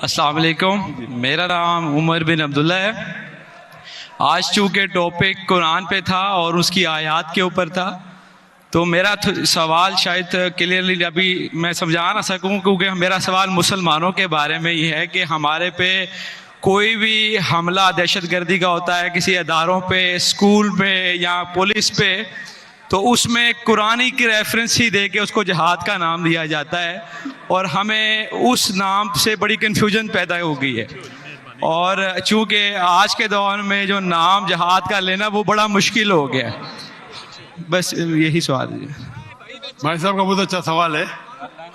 السلام علیکم، میرا نام عمر بن عبداللہ ہے۔ آج چونکہ ٹاپک قرآن پہ تھا اور اس کی آیات کے اوپر تھا، تو میرا سوال شاید کلیئرلی ابھی میں سمجھا نہ سکوں، کیونکہ میرا سوال مسلمانوں کے بارے میں یہ ہے کہ ہمارے پہ کوئی بھی حملہ دہشت گردی کا ہوتا ہے، کسی اداروں پہ، اسکول پہ یا پولیس پہ، تو اس میں قرآن کی ریفرنس ہی دے کے اس کو جہاد کا نام دیا جاتا ہے، اور ہمیں اس نام سے بڑی کنفیوژن پیدا ہو گئی ہے۔ اور چونکہ آج کے دور میں جو نام جہاد کا لینا وہ بڑا مشکل ہو گیا ہے۔ بس یہی سوال ہے۔ بھائی صاحب کا بہت اچھا سوال ہے۔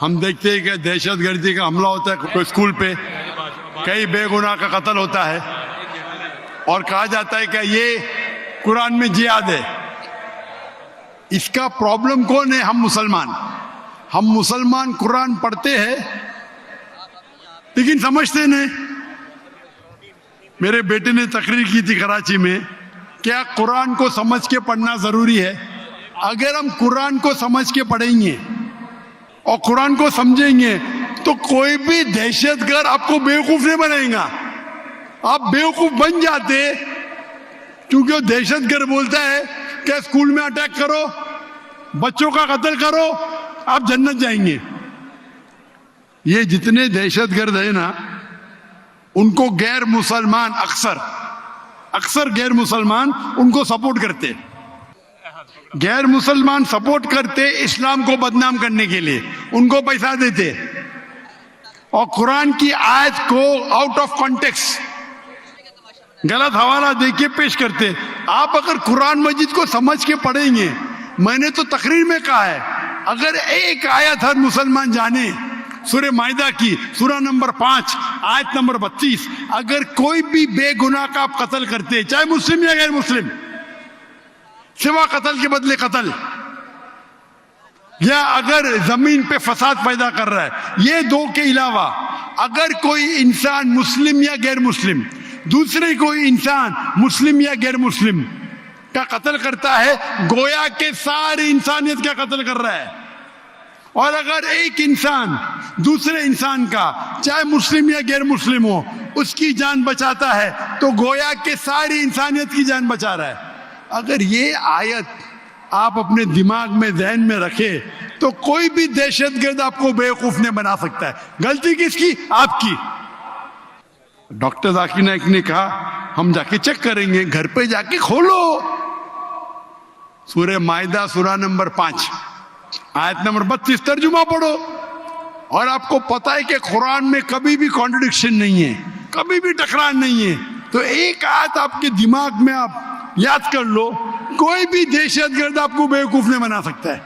ہم دیکھتے ہیں کہ دہشت گردی کا حملہ ہوتا ہے کوئی اسکول پہ، کئی بے گناہ کا قتل ہوتا ہے، اور کہا جاتا ہے کہ یہ قرآن میں جہاد ہے۔ اس کا پرابلم کون ہے؟ ہم مسلمان قرآن پڑھتے ہیں لیکن سمجھتے نہیں۔ میرے بیٹے نے تقریر کی تھی کراچی میں، کیا قرآن کو سمجھ کے پڑھنا ضروری ہے؟ اگر ہم قرآن کو سمجھ کے پڑھیں گے اور قرآن کو سمجھیں گے تو کوئی بھی دہشت گرد آپ کو بیوقوف نہیں بنائے گا۔ آپ بیوقوف بن جاتے کیونکہ وہ دہشت گرد بولتا ہے کہ اسکول میں اٹیک کرو، بچوں کا قتل کرو، آپ جنت جائیں گے۔ یہ جتنے دہشت گرد ہیں نا، ان کو غیر مسلمان اکثر غیر مسلمان ان کو سپورٹ کرتے، غیر مسلمان سپورٹ کرتے اسلام کو بدنام کرنے کے لیے، ان کو پیسہ دیتے اور قرآن کی آیت کو آؤٹ آف کانٹیکسٹ غلط حوالہ دے کے پیش کرتے۔ آپ اگر قرآن مجید کو سمجھ کے پڑھیں گے، میں نے تو تقریر میں کہا ہے، اگر ایک آیت ہر مسلمان جانے، سورہ مائدہ کی سورہ نمبر 5 آیت نمبر 32، اگر کوئی بھی بے گناہ کا آپ قتل کرتے، چاہے مسلم یا غیر مسلم، سوا قتل کے بدلے قتل، یا اگر زمین پہ فساد پیدا کر رہا ہے، یہ دو کے علاوہ اگر کوئی انسان مسلم یا غیر مسلم دوسرے کوئی انسان مسلم یا غیر مسلم کا قتل کرتا ہے، گویا کہ ساری انسانیت کا قتل کر رہا ہے۔ اور اگر ایک انسان دوسرے انسان کا، چاہے مسلم یا غیر مسلم ہو، اس کی جان بچاتا ہے تو گویا کہ ساری انسانیت کی جان بچا رہا ہے۔ اگر یہ آیت آپ اپنے دماغ میں، ذہن میں رکھے تو کوئی بھی دہشت گرد آپ کو بیوقوف نہیں بنا سکتا ہے۔ غلطی کس کی؟ آپ کی۔ ڈاکٹر ذاکر نائک نے کہا ہم جا کے چیک کریں گے، گھر پہ جا کے کھولو سورہ مائدہ سورہ نمبر 5 آیت نمبر 32 ترجمہ پڑھو، اور آپ کو پتہ ہے کہ قرآن میں کبھی بھی کانٹرڈکشن نہیں ہے، کبھی بھی ٹکران نہیں ہے۔ تو ایک آیت آپ کے دماغ میں آپ یاد کر لو، کوئی بھی دہشت گرد آپ کو بیوقوف نہیں بنا سکتا ہے۔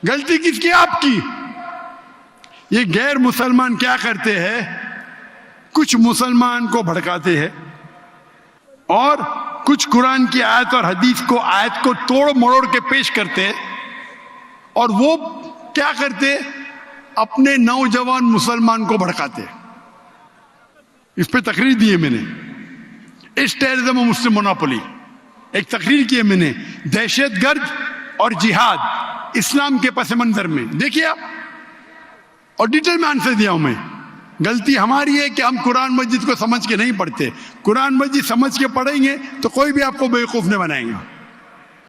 غلطی کس کی؟ آپ کی۔ یہ غیر مسلمان کیا کرتے ہیں؟ کچھ مسلمان کو بھڑکاتے ہیں اور کچھ قرآن کی آیت اور حدیث کو، آیت کو توڑ مروڑ کے پیش کرتے ہیں، اور وہ کیا کرتے؟ اپنے نوجوان مسلمان کو بھڑکاتے۔ اس پہ تقریر دی ہے میں نے، اس ٹیررزم و مسلم مونوپولی، ایک تقریر کی ہے میں نے، دہشت گرد اور جہاد اسلام کے پس منظر میں، دیکھیے آپ، اور ڈیٹیل میں آنسر دیا ہوں میں۔ غلطی ہماری ہے کہ ہم قرآن مجید کو سمجھ کے نہیں پڑھتے۔ قرآن مجید سمجھ کے پڑھیں گے تو کوئی بھی آپ کو بیوقوف نہیں بنائے گا۔